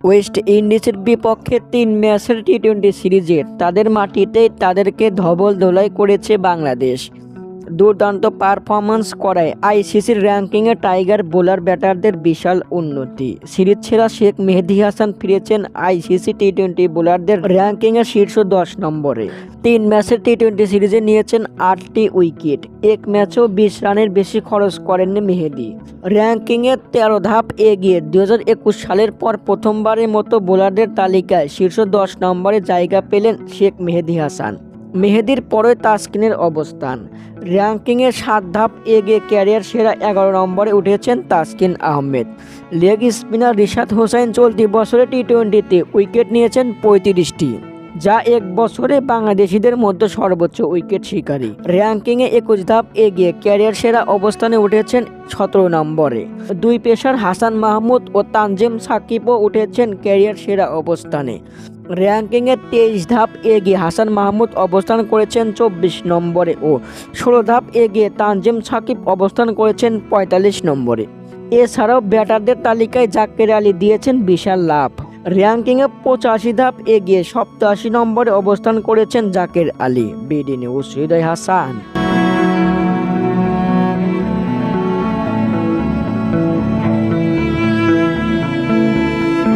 West ইন্ডিজের বিপক্ষে 3 ম্যাচের টি-20 সিরিজে তাদের মাটিতেই তাদেরকে ধবলধোলাই করেছে বাংলাদেশ। দুর্দান্ত পারফরম্যান্স করায় আইসিসির র্যাঙ্কিংয়ে টাইগার বোলার ব্যাটারদের বিশাল উন্নতি। সিরিজ সেরা শেখ মেহেদী হাসান ফিরেছেন আইসিসি টি-20 বোলারদের র্যাঙ্কিংয়ে শীর্ষ 10 নম্বরে। 3 ম্যাচের টি-20 সিরিজে নিয়েছেন 8টি উইকেট। এক ম্যাচেও 20 রানের বেশি খরচ করেননি মেহেদী। র্যাঙ্কিংয়ে 13 ধাপ এগিয়ে 2021 সালের পর প্রথমবারের মতো বোলারদের তালিকায় শীর্ষ 10 নম্বরে জায়গা পেলেন শেখ মেহেদী হাসান। মেহেদীর পরে তাসকিনের অবস্থান। র্যাঙ্কিংয়ে 7 ধাপ এগিয়ে ক্যারিয়ার সেরা 11 নম্বরে উঠেছেন তাসকিন আহমেদ। লেগ স্পিনার রিশাদ হোসাইন চলতি বছরে টি-20তে উইকেট নিয়েছেন 35টি, যা এক বছরে বাংলাদেশিদের মধ্যে সর্বোচ্চ উইকেট শিকারী। র্যাঙ্কিংয়ে 21 ধাপ এগিয়ে ক্যারিয়ার সেরা অবস্থানে উঠেছেন 17 নম্বরে। দুই পেসার হাসান মাহমুদ ও তানজিম সাকিবও উঠেছেন ক্যারিয়ার সেরা অবস্থানে। র্যাঙ্কিংয়ে 23 ধাপ এগিয়ে হাসান মাহমুদ অবস্থান করেছেন 24 নম্বরে ও 16 ধাপ এগিয়ে তানজিম সাকিব অবস্থান করেছেন 45 নম্বরে। এছাড়াও ব্যাটারদের তালিকায় জাকের আলী দিয়েছেন বিশাল লাভ। র্যাঙ্কিংয়ে 85 ধাপ এগিয়ে 87 নম্বরে অবস্থান করেছেন জাকের আলী। বিডি নিউজ, হৃদয় হাসান।